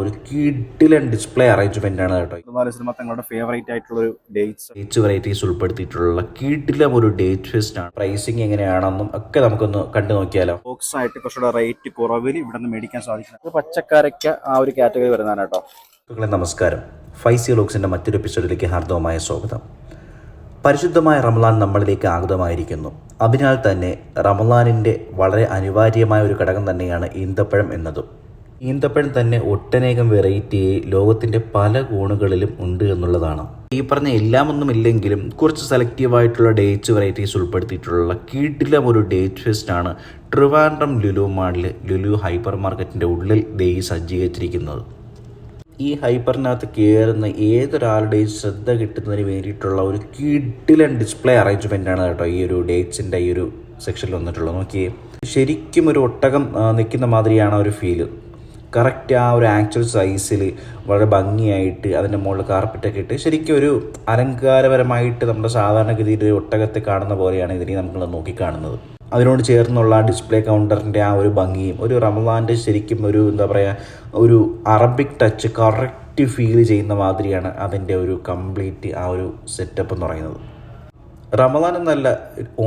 ഒരു കിഡിലൻ display arrangement ആണ് കേട്ടോ. ഇതുപോലെ സിനിമ തങ്ങളുടെ ഫേവറേറ്റ് ആയിട്ടുള്ള ഒരു ഡേറ്റ്സ് വെറൈറ്റീസ് ഉൾപ്പെടുത്തിയിട്ടുള്ള കിഡിലം ഒരു ഡേറ്റ് ഫെസ്റ്റ് ആണ്. പ്രൈസിങ് എങ്ങനെയാണെന്നും ഒക്കെ നമുക്കൊന്ന് കണ്ടു നോക്കിയാലോ. ബോക്സ് ആയിട്ട് കുറച്ചുകൂടെ റേറ്റ് കുറവിൽ ഇവിടെ നിന്ന് മേടിക്കാൻ സാധിക്കുന്നത് പച്ചക്കറിക്ക് ആ ഒരു കാറ്റഗറി വരുന്നതാണ് കേട്ടോ. നമസ്കാരം, ഫൈസി ലോക്സിന്റെ മറ്റൊരു എപ്പിസോഡിലേക്ക് ഹാർദവമായ സ്വാഗതം. പരിശുദ്ധമായ റമളാൻ നമ്മളിലേക്ക് ആഗതമായിരിക്കുന്നു. അതിനാൽ തന്നെ റമളാനിൻ്റെ വളരെ അനിവാര്യമായ ഒരു ഘടകം തന്നെയാണ് ഈന്തപ്പഴം എന്നതും. ഈന്തപ്പഴം തന്നെ ഒട്ടനേകം വെറൈറ്റിയെ ലോകത്തിൻ്റെ പല കോണുകളിലും ഉണ്ട് എന്നുള്ളതാണ്. ഈ പറഞ്ഞ എല്ലാമൊന്നും ഇല്ലെങ്കിലും കുറച്ച് സെലക്റ്റീവായിട്ടുള്ള ഡേറ്റ്സ് വെറൈറ്റീസ് ഉൾപ്പെടുത്തിയിട്ടുള്ള കിടിലം ഒരു ഡേറ്റ് ഫെസ്റ്റ് ആണ് ട്രിവാൻഡ്രം ലുലു മാളിൽ ലുലു ഹൈപ്പർ മാർക്കറ്റിൻ്റെ ഉള്ളിൽ സജ്ജീകരിച്ചിരിക്കുന്നത്. ഈ ഹൈപ്പറിനകത്ത് കയറുന്ന ഏതൊരാളുടെയും ശ്രദ്ധ കിട്ടുന്നതിന് വേണ്ടിയിട്ടുള്ള ഒരു കിഡിലൻ ഡിസ്പ്ലേ അറേഞ്ച്മെൻ്റ് ആണ് കേട്ടോ ഈ ഒരു ഡേറ്റ്സിൻ്റെ ഈ ഒരു സെക്ഷനിൽ വന്നിട്ടുള്ളത്. നോക്കിയേ, ശരിക്കും ഒരു ഒട്ടകം നിൽക്കുന്ന മാതിരിയാണ് ഒരു ഫീല്. കറക്റ്റ് ആ ഒരു ആക്ച്വൽ സൈസിൽ വളരെ ഭംഗിയായിട്ട് അതിൻ്റെ മുകളിൽ കാർപ്പറ്റൊക്കെ ഇട്ട് ശരിക്കും ഒരു അലങ്കാരപരമായിട്ട് നമ്മുടെ സാധാരണഗതിയിൽ ഒരു ഒട്ടകത്തെ കാണുന്ന പോലെയാണ് ഇതിനെ നമ്മൾ നോക്കിക്കാണുന്നത്. അതിനോട് ചേർന്നുള്ള ഡിസ്പ്ലേ കൗണ്ടറിൻ്റെ ആ ഒരു ഭംഗിയും ഒരു റമളാൻ്റെ ശരിക്കും ഒരു എന്താ പറയുക ഒരു അറബിക് ടച്ച് കറക്റ്റ് ഫീൽ ചെയ്യുന്ന മാതിരിയാണ് അതിൻ്റെ ഒരു കംപ്ലീറ്റ് ആ ഒരു സെറ്റപ്പ് എന്ന് പറയുന്നത്. റമളാൻ എന്നല്ല,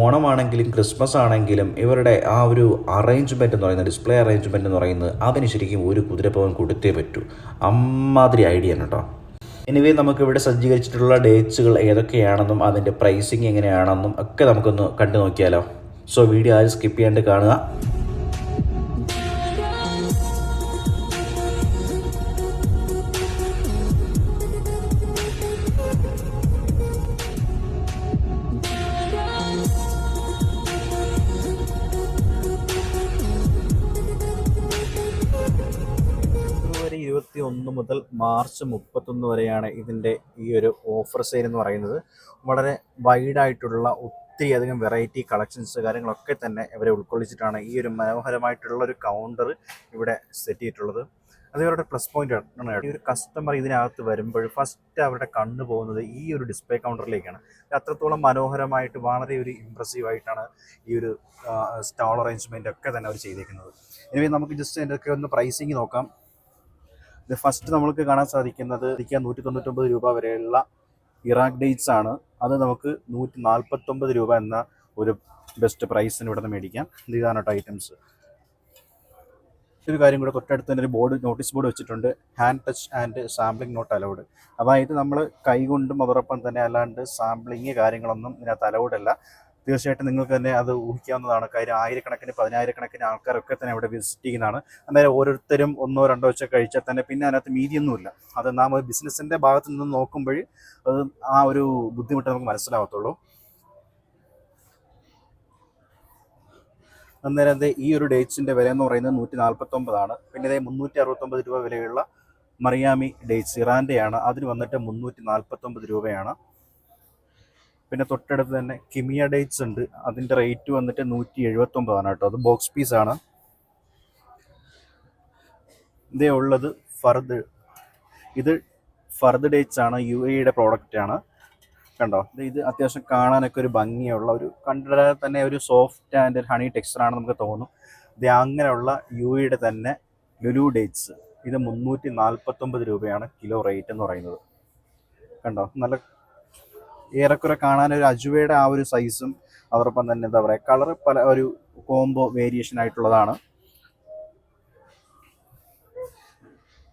ഓണമാണെങ്കിലും ക്രിസ്മസ് ആണെങ്കിലും ഇവരുടെ ആ ഒരു അറേഞ്ച്മെൻറ്റ് എന്ന് പറയുന്നത്, ഡിസ്പ്ലേ അറേഞ്ച്മെൻറ്റ് എന്ന് പറയുന്നത് അതിന് ശരിക്കും ഒരു കുതിരപ്പവൻ കൊടുത്തേ പറ്റൂ. അമ്മാതിരി ഐഡിയ ആണ് കേട്ടോ. എനിവേ, നമുക്കിവിടെ സജ്ജീകരിച്ചിട്ടുള്ള ഡേറ്റ്സുകൾ ഏതൊക്കെയാണെന്നും അതിൻ്റെ പ്രൈസിങ് എങ്ങനെയാണെന്നും ഒക്കെ നമുക്കൊന്ന് കണ്ടു നോക്കിയാലോ. സോ വീഡിയോ ആരും സ്കിപ്പ് ചെയ്യാണ്ട് കാണുക. ഫെബ്രുവരി 21 മുതൽ മാർച്ച് 31 വരെയാണ് ഇതിൻ്റെ ഈ ഒരു ഓഫർ സെയിൽ എന്ന് പറയുന്നത്. വളരെ വൈഡായിട്ടുള്ള ഒത്തിരി അധികം വെറൈറ്റി കളക്ഷൻസ് കാര്യങ്ങളൊക്കെ തന്നെ ഇവരെ ഉൾക്കൊള്ളിച്ചിട്ടാണ് ഈ ഒരു മനോഹരമായിട്ടുള്ള ഒരു കൗണ്ടർ ഇവിടെ സെറ്റ് ചെയ്തിട്ടുള്ളത്. അത് ഇവരുടെ പ്ലസ് പോയിന്റ് ആണ്. ഈ ഒരു കസ്റ്റമർ ഇതിനകത്ത് വരുമ്പോൾ ഫസ്റ്റ് അവരുടെ കണ്ണു പോകുന്നത് ഈ ഒരു ഡിസ്പ്ലേ കൗണ്ടറിലേക്കാണ്. അത്രത്തോളം മനോഹരമായിട്ട് വളരെ ഒരു ഇമ്പ്രസീവായിട്ടാണ് ഈ ഒരു സ്റ്റാൾ അറേഞ്ച്മെൻ്റ് ഒക്കെ തന്നെ അവർ ചെയ്തേക്കുന്നത്. ഇനി നമുക്ക് ജസ്റ്റ് അതിൻ്റെയൊക്കെ ഒന്ന് പ്രൈസിങ് നോക്കാം. ഇത് ഫസ്റ്റ് നമ്മൾക്ക് കാണാൻ സാധിക്കുന്നത് 199 രൂപ വരെയുള്ള ഇറാഖ് ഡേറ്റ്സ് ആണ്. അത് നമുക്ക് 149 രൂപ എന്ന ഒരു ബെസ്റ്റ് പ്രൈസിന് ഇവിടെ നിന്ന് മേടിക്കാം. ഇതാണ് കേട്ടോ ഐറ്റംസ്. ഒരു കാര്യം കൂടെ, തൊട്ടടുത്ത് തന്നെ ഒരു നോട്ടീസ് ബോർഡ് വെച്ചിട്ടുണ്ട്, hand touch and sampling not allowed. അതായത് നമ്മൾ കൈകൊണ്ടും അതോടൊപ്പം തന്നെ അല്ലാണ്ട് സാമ്പിളിങ് കാര്യങ്ങളൊന്നും ഇതിനകത്ത് അലൗഡ് അല്ല. തീർച്ചയായിട്ടും നിങ്ങൾക്ക് തന്നെ അത് ഊഹിക്കാവുന്നതാണ്. കാര്യം ആയിരക്കണക്കിന് 10,000-കണക്കിന് ആൾക്കാരൊക്കെ തന്നെ ഇവിടെ വിസിറ്റ് ചെയ്യുന്നതാണ്. അന്നേരം ഓരോരുത്തരും 1-2 വെച്ച് കഴിച്ചാൽ തന്നെ പിന്നെ അതിനകത്ത് മീതിയൊന്നുമില്ല. അത് നാം ഒരു ബിസിനസ്സിൻ്റെ ഭാഗത്ത് നിന്ന് നോക്കുമ്പോൾ അത് ആ ഒരു ബുദ്ധിമുട്ട് നമുക്ക് മനസ്സിലാവത്തുള്ളൂ. അന്നേരം ഈ ഒരു ഡേറ്റ്സിൻ്റെ വില എന്ന് പറയുന്നത് 149 ആണ്. പിന്നെ 369 രൂപ വിലയുള്ള മറിയാമി ഡേറ്റ്സ് ഇറാൻ്റെയാണ്. അതിന് വന്നിട്ട് 349 രൂപയാണ്. പിന്നെ തൊട്ടടുത്ത് തന്നെ കിമിയ ഡേറ്റ്സ് ഉണ്ട്. അതിൻ്റെ റേറ്റ് വന്നിട്ട് 179 ആണ് കേട്ടോ. അത് ബോക്സ് പീസാണ്. ഇതേ ഉള്ളത് ഇത് ഫർദ് ഡേറ്റ്സ് ആണ്, UAE പ്രോഡക്റ്റ് ആണ്. കണ്ടോ, ഇത് അത്യാവശ്യം കാണാനൊക്കെ ഒരു ഭംഗിയുള്ള ഒരു കണ്ടാൽ തന്നെ ഒരു സോഫ്റ്റ് ആൻഡ് ഹണി ടെക്സ്ചറാണ് നമുക്ക് തോന്നും. ഇത് അങ്ങനെയുള്ള UAE തന്നെ ലുലു ഡേറ്റ്സ്. ഇത് 349 രൂപയാണ് കിലോ റേറ്റ് എന്ന് പറയുന്നത്. കണ്ടോ, നല്ല ഏറെക്കുറെ കാണാനൊരു അജുവയുടെ ആ ഒരു സൈസും അതോടൊപ്പം തന്നെ എന്താ പറയുക കളർ പല ഒരു കോംബോ വേരിയേഷൻ ആയിട്ടുള്ളതാണ്.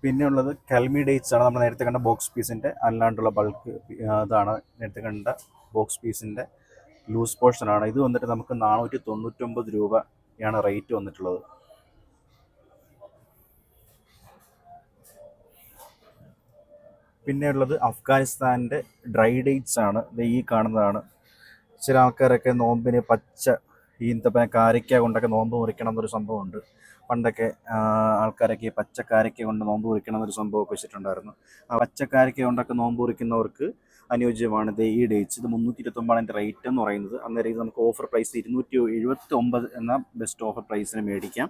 പിന്നെ ഉള്ളത് കൽമി ഡേറ്റ്സ് ആണ്. നമ്മൾ നേരത്തെ കണ്ട ബോക്സ് പീസിൻ്റെ അല്ലാണ്ടുള്ള ബൾക്ക് ഇതാണ് നേരത്തെ കണ്ട ബോക്സ് പീസിൻ്റെ ലൂസ് പോർഷനാണ്. ഇത് വന്നിട്ട് നമുക്ക് 499 രൂപയാണ് റേറ്റ് വന്നിട്ടുള്ളത്. പിന്നെ ഉള്ളത് അഫ്ഗാനിസ്ഥാൻ്റെ ഡ്രൈ ഡേറ്റ്സ് ആണ്. ഇത് ഈ കാണുന്നതാണ്. ചില ആൾക്കാരൊക്കെ നോമ്പിന് പച്ച ഈന്തപ്പന കാരയ്ക്ക കൊണ്ടൊക്കെ നോമ്പ് മുറിക്കണം എന്നൊരു സംഭവമുണ്ട്. പണ്ടൊക്കെ ആൾക്കാരൊക്കെ ഈ പച്ചക്കാരയ്ക്ക കൊണ്ട് നോമ്പ് മുറിക്കണം എന്നൊരു സംഭവമൊക്കെ വെച്ചിട്ടുണ്ടായിരുന്നു. ആ പച്ചക്കാരയ്ക്ക കൊണ്ടൊക്കെ നോമ്പ് മുറിക്കുന്നവർക്ക് അനുയോജ്യമാണ് ഈ ഡേറ്റ്സ്. ഇത് 329 എൻ്റെ റേറ്റ് എന്ന് പറയുന്നത്. അന്നേരം ഇത് നമുക്ക് ഓഫർ പ്രൈസ് 279 എന്ന ബെസ്റ്റ് ഓഫർ പ്രൈസിന് മേടിക്കാം.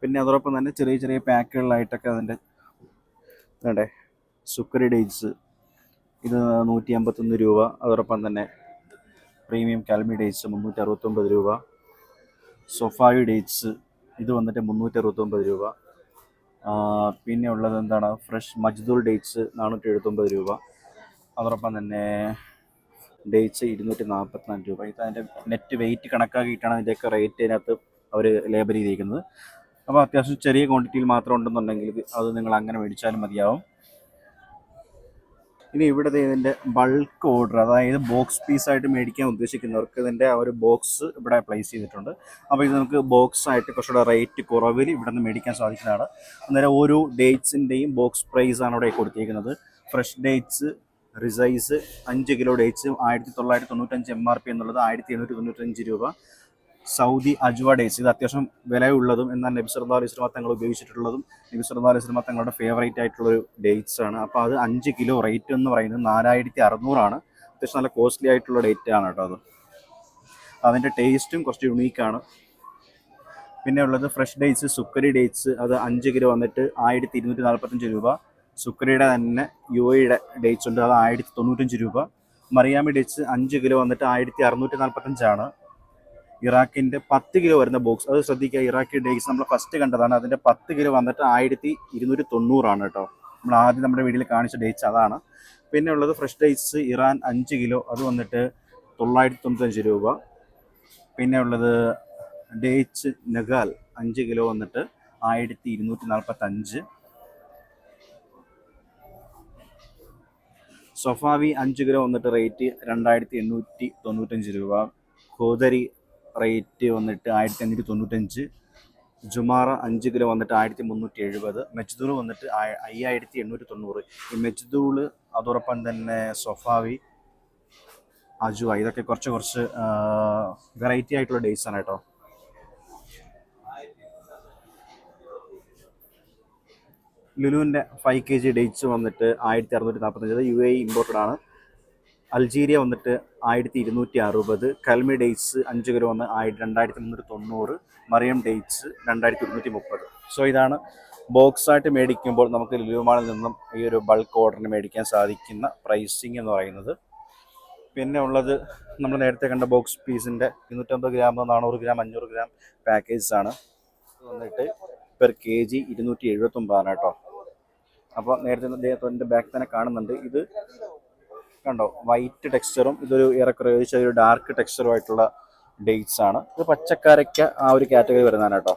പിന്നെ അതോടൊപ്പം തന്നെ ചെറിയ ചെറിയ പാക്കുകളിലായിട്ടൊക്കെ അതിൻ്റെ വേണ്ടേ സുക്കറി ഡേറ്റ്സ് ഇത് 151 രൂപ. അതോടൊപ്പം തന്നെ പ്രീമിയം കാൽമി ഡേറ്റ്സ് 369 രൂപ. സൊഫായി ഡേറ്റ്സ് ഇത് വന്നിട്ട് 369 രൂപ. പിന്നെ ഉള്ളത് എന്താണ്, ഫ്രഷ് മജ്ദൂർ ഡേറ്റ്സ് 479 രൂപ. അതോടൊപ്പം തന്നെ ഡേറ്റ്സ് 244 രൂപ. ഇത് അതിൻ്റെ നെറ്റ് വെയിറ്റ് കണക്കാക്കിയിട്ടാണ് അതിൻ്റെയൊക്കെ റേറ്റ് അതിനകത്ത് അവർ ലേബൽ ചെയ്തിരിക്കുന്നത്. അപ്പോൾ അത്യാവശ്യം ചെറിയ ക്വാണ്ടിറ്റിയിൽ മാത്രം ഉണ്ടെന്നുണ്ടെങ്കിൽ അത് നിങ്ങൾ അങ്ങനെ മേടിച്ചാലും മതിയാവും. ഇനി ഇവിടെ ഇതിൻ്റെ ബൾക്ക് ഓർഡർ, അതായത് ബോക്സ് പീസായിട്ട് മേടിക്കാൻ ഉദ്ദേശിക്കുന്നവർക്ക് ഇതിൻ്റെ ആ ഒരു ബോക്സ് ഇവിടെ പ്ലേസ് ചെയ്തിട്ടുണ്ട്. അപ്പോൾ ഇത് നമുക്ക് ബോക്സ് ആയിട്ട് കുറച്ചുകൂടെ റേറ്റ് കുറവിൽ ഇവിടെ നിന്ന് മേടിക്കാൻ സാധിക്കുന്നതാണ്. അന്നേരം ഓരോ ഡേറ്റ്സിൻ്റെയും ബോക്സ് പ്രൈസാണ് ഇവിടെ കൊടുത്തിരിക്കുന്നത്. Fresh dates resize 5 kilo dates 1995 MRP എന്നുള്ളത് 1795 രൂപ. സൗദി അജ്വ ഡേറ്റ്സ്, ഇത് അത്യാവശ്യം വിലയുള്ളതും എന്നാൽ നബി സല്ലല്ലാഹു അലൈഹി വസല്ലം തങ്ങൾ ഉപയോഗിച്ചിട്ടുള്ളതും നബി സല്ലല്ലാഹു അലൈഹി വസല്ലം തങ്ങളുടെ ഫേവറേറ്റ് ആയിട്ടുള്ളൊരു ഡേറ്റ്സ് ആണ്. അപ്പോൾ അത് 5 കിലോ റേറ്റ് എന്ന് പറയുന്നത് 4600 അത്യാവശ്യം നല്ല കോസ്റ്റ്ലി ആയിട്ടുള്ള ഡേറ്റ് ആണ് കേട്ടോ. അത് അതിൻ്റെ ടേസ്റ്റും കുറച്ച് യുണീക്കാണ്. പിന്നെ ഉള്ളത് ഫ്രഷ് ഡേറ്റ്സ് സുക്കരി ഡേറ്റ്സ്, അത് 5 കിലോ വന്നിട്ട് 1245 രൂപ. സുക്കരിയുടെ തന്നെ UAE ഡേറ്റ്സ് ഉണ്ട്, അത് 1095 രൂപ. മറിയാമി ഡേറ്റ്സ് 5 കിലോ വന്നിട്ട് 1645 ഇറാഖിൻ്റെ 10 കിലോ വരുന്ന ബോക്സ്, അത് ശ്രദ്ധിക്കുക. ഇറാഖി ഡേറ്റ്സ് നമ്മൾ ഫസ്റ്റ് കണ്ടതാണ്, അതിൻ്റെ 10 കിലോ വന്നിട്ട് 1290 കേട്ടോ. നമ്മൾ ആദ്യം നമ്മുടെ വീഡിയോയിൽ കാണിച്ച ഡേറ്റ്സ് അതാണ്. പിന്നെ ഉള്ളത് ഫ്രഷ് ഡേറ്റ്സ് ഇറാൻ 5 കിലോ, അത് വന്നിട്ട് 995 രൂപ. പിന്നെ ഉള്ളത് ഡേറ്റ്സ് നഗാൽ 5 കിലോ വന്നിട്ട് 1245. സൊഫാവി 5 കിലോ വന്നിട്ട് റേറ്റ് 2895 രൂപ. ഖോദരി റേറ്റ് വന്നിട്ട് 1595. ജുമാറ 5 കിലോ വന്നിട്ട് 1370. മെജ്ദൂൾ വന്നിട്ട് 5890. ഈ മെജ്ദൂള് അതോടൊപ്പം തന്നെ സൊഫാവി അജുവ ഇതൊക്കെ കുറച്ച് വെറൈറ്റി ആയിട്ടുള്ള ഡേറ്റ്സ് ആണ് കേട്ടോ. ലുലുവിൻ്റെ 5 kg ഡേറ്റ്സ് വന്നിട്ട് 1645, UAE ഇമ്പോർട്ടഡ് ആണ്. അൾജീരിയ വന്നിട്ട് 1260. കൽമി ഡേറ്റ്സ് 5 കിലോ വന്ന് 2390. മറിയം ഡേറ്റ്സ് 2230. സോ ഇതാണ് ബോക്സായിട്ട് മേടിക്കുമ്പോൾ നമുക്ക് ലുലു മാളിൽ നിന്നും ഈ ഒരു ബൾക്ക് ഓർഡറിന് മേടിക്കാൻ സാധിക്കുന്ന പ്രൈസിങ് എന്ന് പറയുന്നത്. പിന്നെ ഉള്ളത് നമ്മൾ നേരത്തെ കണ്ട ബോക്സ് പീസിൻ്റെ 250 ഗ്രാം 400 ഗ്രാം 500 ഗ്രാം പാക്കേജസ് ആണ്. വന്നിട്ട് പെർ kg 279 കേട്ടോ. അപ്പോൾ നേരത്തെ ബാക്ക് തന്നെ കാണുന്നുണ്ട്, ഇത് കണ്ടോ വൈറ്റ് ടെക്സ്ചറും ഇതൊരു ഏറെക്കുറെ ഒരു ഡാർക്ക് ടെക്സ്ചറും ആയിട്ടുള്ള ഡേറ്റ്സ് ആണ്. ഇത് പച്ചക്കരയ്ക്ക ആ ഒരു കാറ്റഗറി വരുന്നതാണ് കേട്ടോ.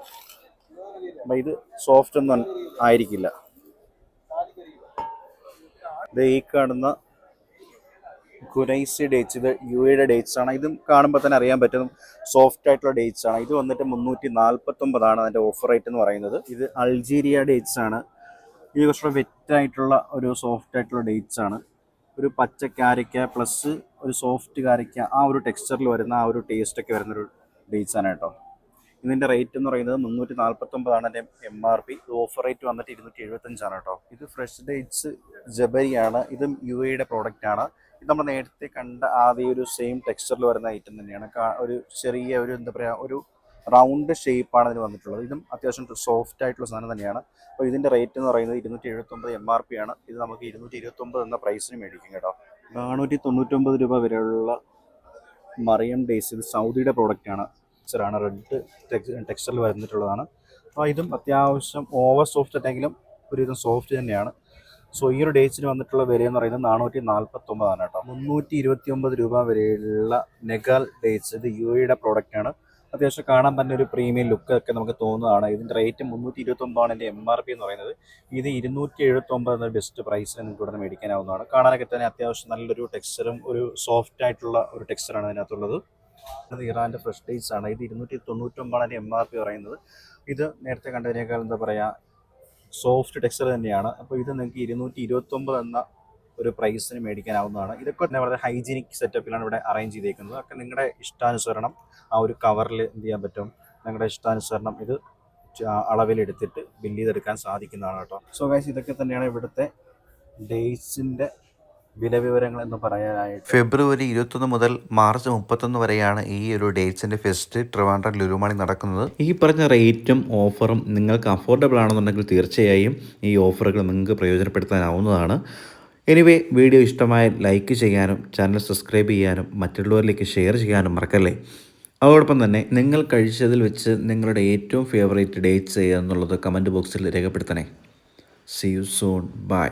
അപ്പം ഇത് സോഫ്റ്റ് ഒന്നും ആയിരിക്കില്ല. ഇത് ഈ കാണുന്ന ഖുനൈസി ഡേറ്റ്സ്, ഇത് UAE ഡേറ്റ്സ് ആണ്. ഇതും കാണുമ്പോൾ തന്നെ അറിയാൻ പറ്റും സോഫ്റ്റ് ആയിട്ടുള്ള ഡേറ്റ്സ് ആണ്. ഇത് വന്നിട്ട് 349 അതിൻ്റെ ഓഫർ റേറ്റ് എന്ന് പറയുന്നത്. ഇത് അൾജീരിയ ഡേറ്റ്സ് ആണ്. ഇത് കുറച്ചുകൂടെ വെറ്റായിട്ടുള്ള ഒരു സോഫ്റ്റ് ആയിട്ടുള്ള ഡേറ്റ്സ് ആണ്. ഒരു പച്ച കാരയ്ക്ക പ്ലസ് ഒരു സോഫ്റ്റ് കാരയ്ക്ക ആ ഒരു ടെക്സ്ചറിൽ വരുന്ന ആ ഒരു ടേസ്റ്റൊക്കെ വരുന്നൊരു ഡേറ്റ്സ് ആണ് കേട്ടോ. ഇതിൻ്റെ റേറ്റ് എന്ന് പറയുന്നത് 349 അതിൻ്റെ MRP. ഓഫർ റേറ്റ് വന്നിട്ട് 275 കേട്ടോ. ഇത് ഫ്രഷ് ഡേറ്റ്സ് ജബരിയാണ്. ഇതും UAE പ്രോഡക്റ്റ് ആണ്. ഇത് നമ്മൾ നേരത്തെ കണ്ട ആദ്യം ഒരു സെയിം ടെക്സ്ചറിൽ വരുന്ന ഐറ്റം തന്നെയാണ്. ഒരു ചെറിയ ഒരു എന്താ പറയുക ഒരു റൗണ്ട് ഷേപ്പാണ് ഇതിന് വന്നിട്ടുള്ളത്. ഇതും അത്യാവശ്യം സോഫ്റ്റ് ആയിട്ടുള്ള സാധനം തന്നെയാണ്. അപ്പോൾ ഇതിൻ്റെ റേറ്റ് എന്ന് പറയുന്നത് 279 MRP ആണ്. ഇത് നമുക്ക് 229 എന്ന പ്രൈസിന് മേടിക്കും കേട്ടോ. 499 രൂപ വരെയുള്ള മറിയം ഡേറ്റ്സ്, ഇത് സൗദിയുടെ പ്രോഡക്റ്റാണ്. ആണ് റെഡ് ടെക്സ്ചറിൽ വരുന്നിട്ടുള്ളതാണ്. അപ്പോൾ ഇതും അത്യാവശ്യം ഓവർ സോഫ്റ്റ് അല്ലെങ്കിലും ഒരുവിധം സോഫ്റ്റ് തന്നെയാണ്. സോ ഈ ഒരു ഡേറ്റ്സിന് വന്നിട്ടുള്ള വില എന്ന് പറയുന്നത് 449 കേട്ടോ. 329 രൂപ വരെയുള്ള നെഗാൽ ഡേറ്റ്സ്, ഇത് UAE പ്രോഡക്റ്റാണ്. അത്യാവശ്യം കാണാൻ തന്നെ ഒരു പ്രീമിയം ലുക്കൊക്കെ നമുക്ക് തോന്നുന്നതാണ്. ഇതിൻ്റെ റേറ്റ് 329 എൻ്റെ MRP എന്ന് പറയുന്നത്. ഇത് 279 എന്ന ബെസ്റ്റ് പ്രൈസിന് നിങ്ങൾക്ക് ഇവിടെ മേടിക്കാനാവുന്നതാണ്. കാണാനൊക്കെ തന്നെ അത്യാവശ്യം നല്ലൊരു ടെക്സ്ചറും ഒരു സോഫ്റ്റ് ആയിട്ടുള്ള ഒരു ടെക്സ്ചറാണ് ഇതിനകത്തുള്ളത്. അത് ഇറാൻ്റെ ഫ്രഷ് ഡേറ്റ്സ് ആണ്. ഇത് 299 എൻ്റെ MRP പറയുന്നത്. ഇത് നേരത്തെ കണ്ടതിനേക്കാൾ എന്താ പറയുക സോഫ്റ്റ് ടെക്സ്ചർ തന്നെയാണ്. അപ്പോൾ ഇത് നിങ്ങൾക്ക് 229 എന്ന ഒരു പ്രൈസിന് മേടിക്കാനാവുന്നതാണ്. ഇതൊക്കെ തന്നെ വളരെ ഹൈജീനിക് സെറ്റപ്പിലാണ് ഇവിടെ അറേഞ്ച് ചെയ്തേക്കുന്നത്. ഒക്കെ നിങ്ങളുടെ ഇഷ്ടാനുസരണം ആ ഒരു കവറിൽ എന്ത് ചെയ്യാൻ പറ്റും, നിങ്ങളുടെ ഇഷ്ടാനുസരണം ഇത് അളവിലെടുത്തിട്ട് ബില്ല് ചെയ്തെടുക്കാൻ സാധിക്കുന്നതാണ് കേട്ടോ. സോ ഗൈസ്, ഇതൊക്കെ തന്നെയാണ് ഇവിടുത്തെ ഡേറ്റ്സിൻ്റെ വില വിവരങ്ങൾ എന്ന് പറയാനായിട്ട്. ഫെബ്രുവരി 21 മുതൽ മാർച്ച് 31 വരെയാണ് ഈ ഒരു ഡേറ്റ്സിൻ്റെ ഫെസ്റ്റ് ട്രിവാൻഡ്രം ലുലു മാളിൽ നടക്കുന്നത്. ഈ പറഞ്ഞ റേറ്റും ഓഫറും നിങ്ങൾക്ക് അഫോർഡബിൾ ആണെന്നുണ്ടെങ്കിൽ തീർച്ചയായും ഈ ഓഫറുകൾ നിങ്ങൾക്ക് പ്രയോജനപ്പെടുത്താനാവുന്നതാണ്. എനിവേ, വീഡിയോ ഇഷ്ടമായ ലൈക്ക് ചെയ്യാനും ചാനൽ സബ്സ്ക്രൈബ് ചെയ്യാനും മറ്റുള്ളവരിലേക്ക് ഷെയർ ചെയ്യാനും മറക്കല്ലേ. അതോടൊപ്പം തന്നെ നിങ്ങൾ കഴിച്ചതിൽ വെച്ച് നിങ്ങളുടെ ഏറ്റവും ഫേവറേറ്റ് ഡേറ്റ്സ് എന്നുള്ളത് കമൻറ്റ് ബോക്സിൽ രേഖപ്പെടുത്തണേ. See you soon. ബൈ.